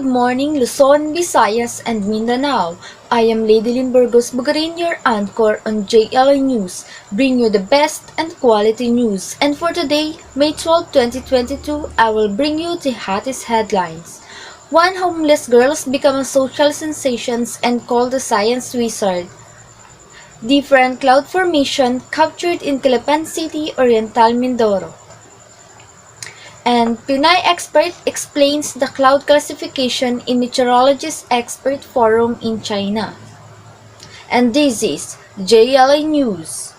Good morning, Luzon, Visayas, and Mindanao. I am Lady Lynn Burgos Bugarin, your anchor on JLA News, bring you the best and quality news. And for today, May 12, 2022, I will bring you the hottest headlines. One homeless girl become a social sensation and called the science wizard. Different cloud formation captured in Calapan City, Oriental Mindoro. And Pinay expert explains the cloud classification in Meteorologist Expert Forum in China. And this is JLA News.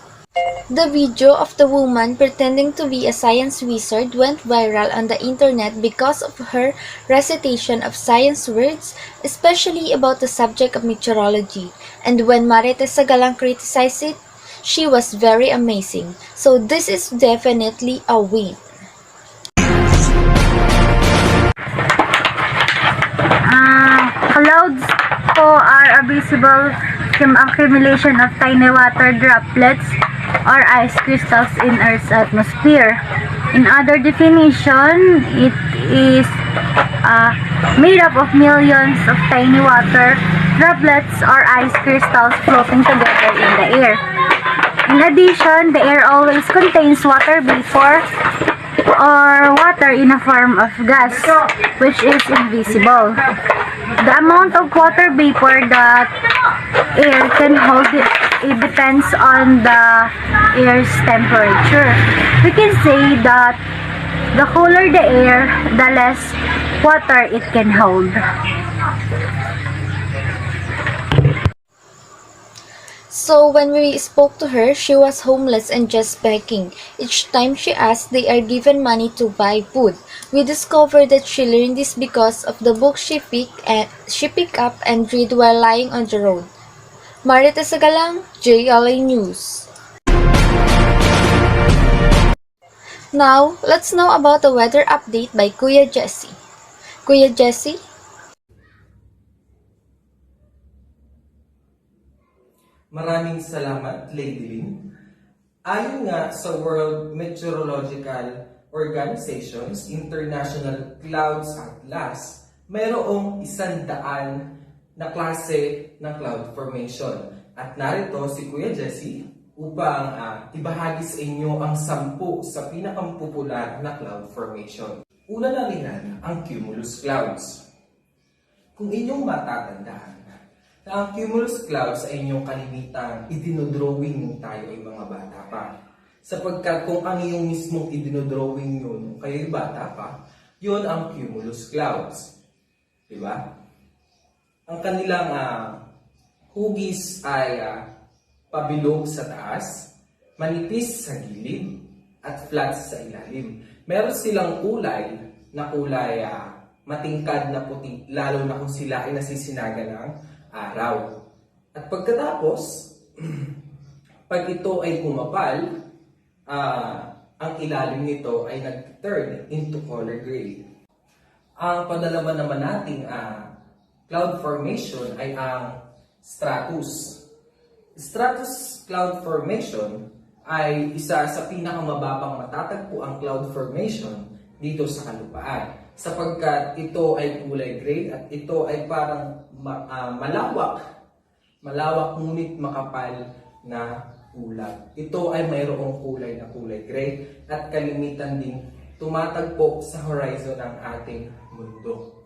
The video of the woman pretending to be a science wizard went viral on the internet because of her recitation of science words, especially about the subject of meteorology. And when Marites Sagalang criticized it, she was very amazing. So this is definitely a win. Clouds po are a visible accumulation of tiny water droplets or ice crystals in Earth's atmosphere. In other definition, it is made up of millions of tiny water droplets or ice crystals floating together in the air. In addition, the air always contains water vapor or water in a form of gas, which is invisible. The amount of water vapor that air can hold it depends on the air's temperature. We can say that the cooler the air, the less water it can hold. So when we spoke to her, she was homeless and just begging. Each time she asked, they are given money to buy food. We discovered that she learned this because of the book she picked up and read while lying on the road. Marites Sagalang, JLA News. Now, let's know about the weather update by Kuya Jesse. Kuya Jesse? Maraming salamat, Lady Lynn. Ayon nga sa World Meteorological Organization's International Clouds Atlas, mayroong 100 na klase ng cloud formation. At narito si Kuya Jesse upang ibahagi sa inyo ang 10 sa pinakapopular na cloud formation. Una na riyan ang cumulus clouds. Kung inyong matatandaan, na ang cumulus clouds ay inyong kalimitang idinodrawing nung tayo ay mga bata pa. Sapagkat kung ang iyong mismong idinodrawing nyo nung kayo'y bata pa, yun ang cumulus clouds. Diba? Ang kanilang hugis ay pabilog sa taas, manipis sa gilid, at flat sa ilalim. Meron silang kulay na kulay matingkad na puti, lalo na kung sila ay nasisinaga ng araw. At pagkatapos, pag ito ay pumapal, ang ilalim nito ay nag-turn into color gray. Ang padalaman naman nating cloud formation ay ang stratus. Stratus cloud formation ay isa sa pinakamababang matatagpo ang cloud formation dito sa kalupaan. Sapagkat ito ay kulay gray at ito ay parang malawak ngunit makapal na ulap. Ito ay mayroong kulay na kulay gray at kalimitan ding tumatagpo sa horizon ng ating mundo.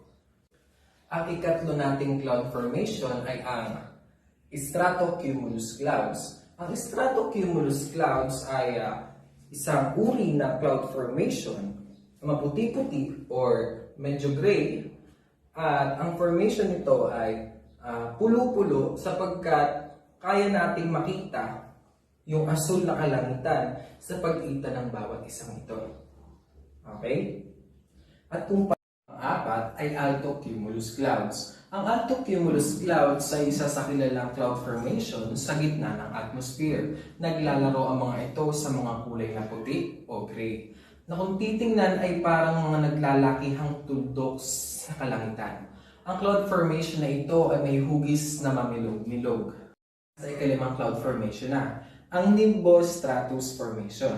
Ang ikatlo nating cloud formation ay ang stratocumulus clouds. Ang stratocumulus clouds ay isang uri ng cloud formation, maputi-puti or medyo gray, at ang formation nito ay pulo-pulo sapagkat kaya nating makita yung asul na kalangitan sa pagitan ng bawat isang ito. Okay? At kung apat ay altocumulus clouds. Ang altocumulus clouds ay isa sa kilalang cloud formation sa gitna ng atmosphere. Naglalaro ang mga ito sa mga kulay na puti o gray, na kung titingnan ay parang mga naglalakihang tuldok sa kalangitan. Ang cloud formation na ito ay may hugis na mamilog-milog. Sa ikalimang cloud formation na, ang nimbostratus formation.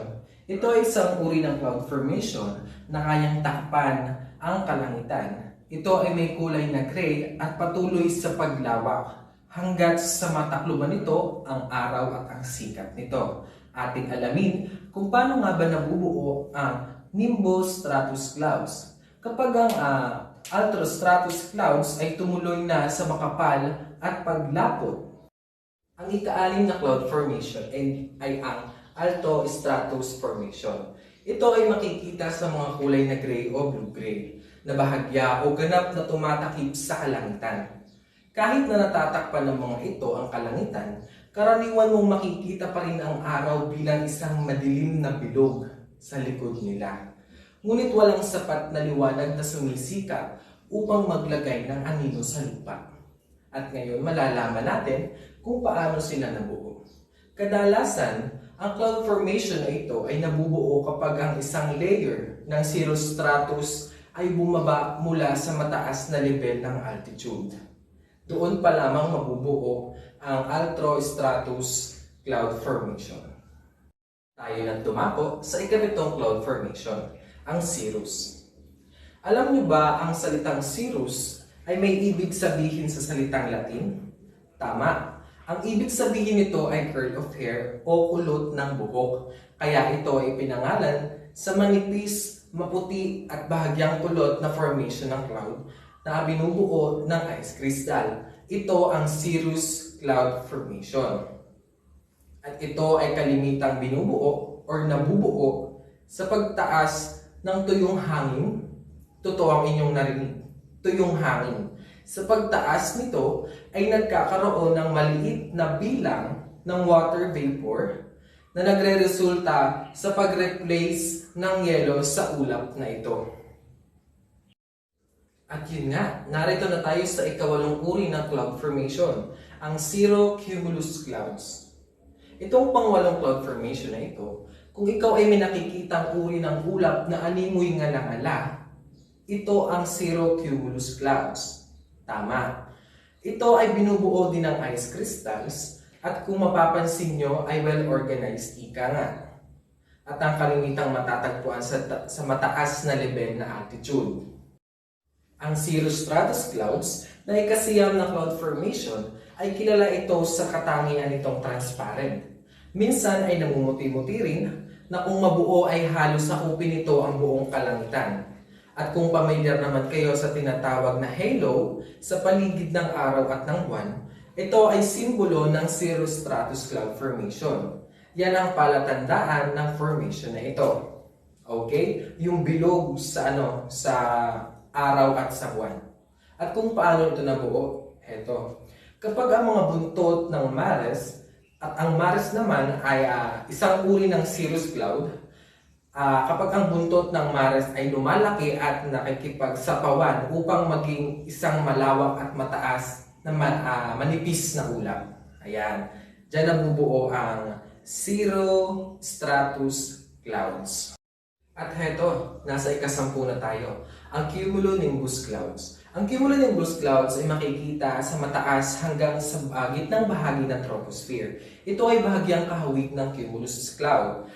Ito ay isang uri ng cloud formation na kayang takpan ang kalangitan Ito ay may kulay na gray at patuloy sa paglawak hanggat sa matakluban nito ang araw at ang sikat nito. Ating alamin kung paano nga ba nabubuo ang nimbus stratus clouds. Kapag ang altostratus clouds ay tumuloy na sa makapal at paglapot, ang ika-anim na cloud formation ay ang altostratus formation. Ito ay makikita sa mga kulay na gray o blue-gray na bahagya o ganap na tumatakip sa kalangitan. Kahit na natatakpan ng mga ito ang kalangitan, karaniwan mong makikita pa rin ang araw bilang isang madilim na bilog sa likod nila. Ngunit walang sapat na liwanag na sumisikap upang maglagay ng anino sa lupa. At ngayon malalaman natin kung paano sila nabuo. Kadalasan, ang cloud formation na ito ay nabubuo kapag ang isang layer ng cirrostratus ay bumaba mula sa mataas na level ng altitude. Doon pa lamang mabubuo ang altostratus cloud formation. Tayo nang tumako sa ikapitong cloud formation, ang cirrus. Alam niyo ba ang salitang cirrus ay may ibig sabihin sa salitang Latin? Tama. Ang ibig sabihin nito ay curl of hair o kulot ng buhok. Kaya ito ay pinangalan sa manipis, maputi at bahagyang kulot na formation ng cloud na binubuo ng ice crystal. Ito ang cirrus cloud formation. At ito ay kalimitang binubuo or nabubuo sa pagtaas ng tuyong hangin. Totoo ang inyong narinig, tuyong hangin. Sa pagtaas nito ay nagkakaroon ng maliit na bilang ng water vapor na nagre-resulta sa pag-replace ng yelo sa ulap na ito. At yun nga, narito na tayo sa ikawalong uri ng cloud formation, ang cirrocumulus clouds. Itong pangwalong cloud formation na ito, kung ikaw ay may nakikitang uri ng ulap na animoy ngala-ngala, ito ang cirrocumulus clouds. Tama. Ito ay binubuo din ng ice crystals at kung mapapansin nyo ay well-organized ika nga. At ang kalimitang matatagpuan sa mataas na level na altitude. Ang cirrostratus clouds na ikasiyam na cloud formation ay kilala ito sa katangian nitong transparent. Minsan ay namumuti-muti rin na kung mabuo ay halos sakupin nito ang buong kalangitan. At kung pamilyar naman kayo sa tinatawag na halo sa paligid ng araw at ng buwan, ito ay simbolo ng cirrostratus cloud formation. Yan ang palatandaan ng formation na ito. Okay? Yung bilog sa araw at sa buwan. At kung paano ito nabuo, ito. Kapag ang mga buntot ng Mares, at ang Mares naman ay isang uri ng cirrus cloud, kapag ang buntot ng Mares ay lumalaki at nakikipagsapawan upang maging isang malawak at mataas na manipis na ulap. Ayan. Diyan nabubuo ang cirrostratus clouds. At heto, nasa ikasampu na tayo, ang cumulonimbus clouds. Ang cumulonimbus clouds ay makikita sa mataas hanggang sa gitnang bahagi ng troposphere. Ito ay bahagyang kahawig ng cumulus cloud.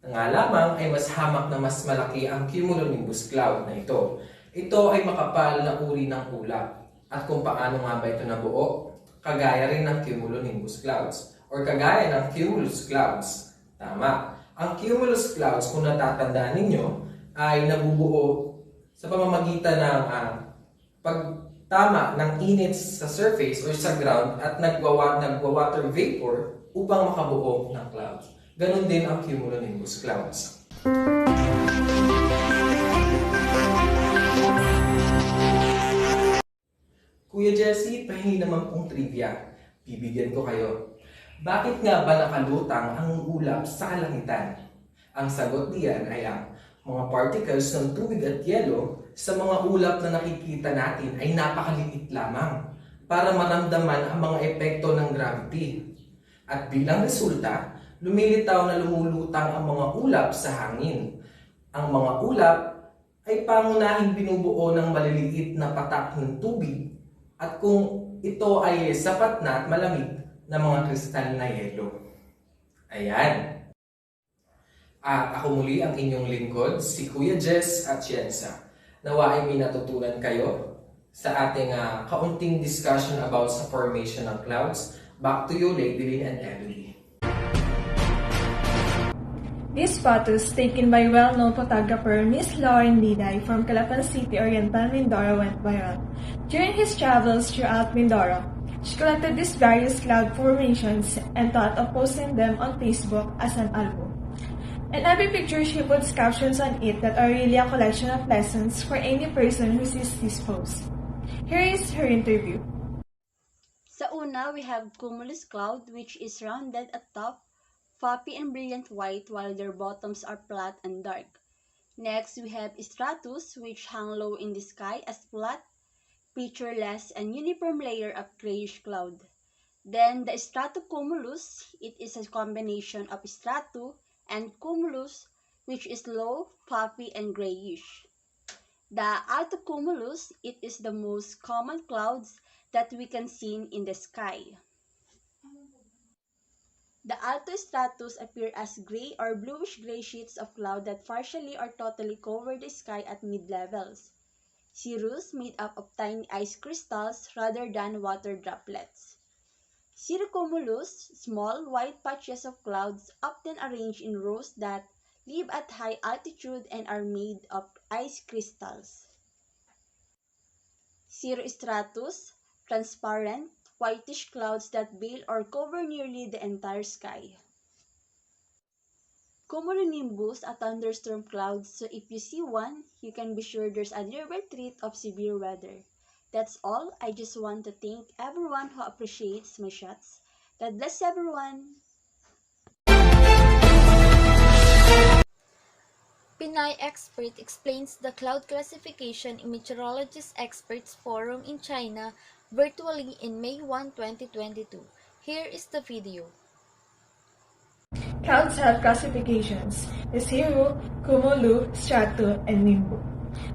Nga lamang ay mas hamak na mas malaki ang cumulonimbus cloud na ito. Ito ay makapal na uri ng ulap. At kung paano nga ba ito nabuo? Kagaya rin ng cumulonimbus clouds or kagaya ng cumulus clouds. Tama. Ang cumulus clouds, kung natatandaan ninyo, ay nabubuo sa pamamagitan ng pagtama ng init sa surface or sa ground at nagwa-water vapor upang makabuo ng clouds. Ganon din ang cumulonimbus clouds. Kuya Jesse, pahingi naman pong trivia. Bibigyan ko kayo. Bakit nga ba nakalutang ang ulap sa kalangitan? Ang sagot diyan ay ang mga particles ng tubig at yelo sa mga ulap na nakikita natin ay napakaliit lamang para maramdaman ang mga epekto ng gravity. At bilang resulta, lumilitaw na lumulutang ang mga ulap sa hangin. Ang mga ulap ay pangunahing binubuo ng maliliit na patak ng tubig at kung ito ay sapat na at malamig na mga kristal na yelo. Ayan. At ako muli ang inyong lingkod, si Kuya Jess at Cienza. Nawa ay may natutunan kayo sa ating kaunting discussion about sa formation ng clouds. Back to you, Lady Lynn and Emily. These photos, taken by well-known photographer Miss Lauren Liday from Calapan City, Oriental, Mindoro, went viral. During his travels throughout Mindoro, she collected these various cloud formations and thought of posting them on Facebook as an album. In every picture, she puts captions on it that are really a collection of lessons for any person who sees this post. Here is her interview. Sa una, we have cumulus cloud, which is rounded at top, puffy and brilliant white, while their bottoms are flat and dark. Next, we have stratus, which hang low in the sky as flat, featureless, and uniform layer of grayish cloud. Then, the stratocumulus, it is a combination of strato and cumulus, which is low, puffy, and grayish. The altocumulus, it is the most common clouds that we can see in the sky. The altostratus appear as gray or bluish-gray sheets of cloud that partially or totally cover the sky at mid-levels. Cirrus made up of tiny ice crystals rather than water droplets. Cirrocumulus, small white patches of clouds often arranged in rows that live at high altitude and are made of ice crystals. Cirrostratus, transparent, whitish clouds that veil or cover nearly the entire sky. Cumulonimbus, a thunderstorm cloud, so if you see one, you can be sure there's a nearby threat of severe weather. That's all. I just want to thank everyone who appreciates my shots. God bless everyone! Pinay expert explains the cloud classification in Meteorologist Experts Forum in China virtually in May 1, 2022. Here is the video. Clouds have classifications: the cirro, cumulu, strato, and nimbo.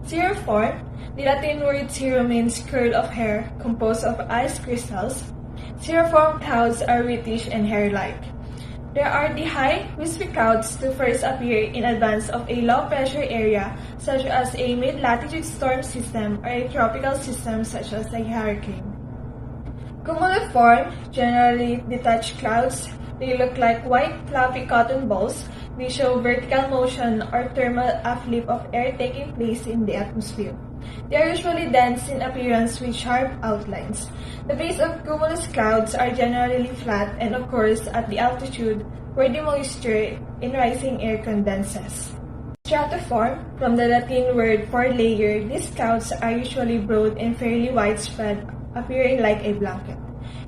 Cirro form, the Latin word cirro means curl of hair composed of ice crystals. Cirriform clouds are whitish and hair-like. There are the high, wispy clouds to first appear in advance of a low-pressure area such as a mid-latitude storm system or a tropical system such as a hurricane. Cumuliform, generally detached clouds. They look like white fluffy cotton balls. They show vertical motion or thermal uplift of air taking place in the atmosphere. They are usually dense in appearance with sharp outlines. The base of cumulus clouds are generally flat and occurs at the altitude where the moisture in rising air condenses. Stratiform, from the Latin word for layer, these clouds are usually broad and fairly widespread, appearing like a blanket.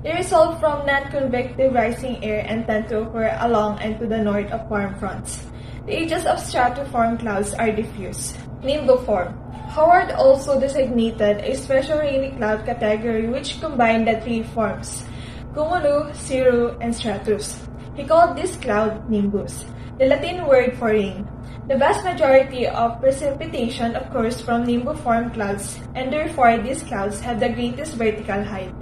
They result from non-convective rising air and tend to occur along and to the north of warm fronts. The ages of stratiform clouds are diffuse. Nimboform. Howard also designated a special rainy cloud category which combined the three forms, cumulu, cirro, and stratus. He called this cloud nimbus, the Latin word for rain. The vast majority of precipitation occurs from nimboform clouds, and therefore these clouds have the greatest vertical height.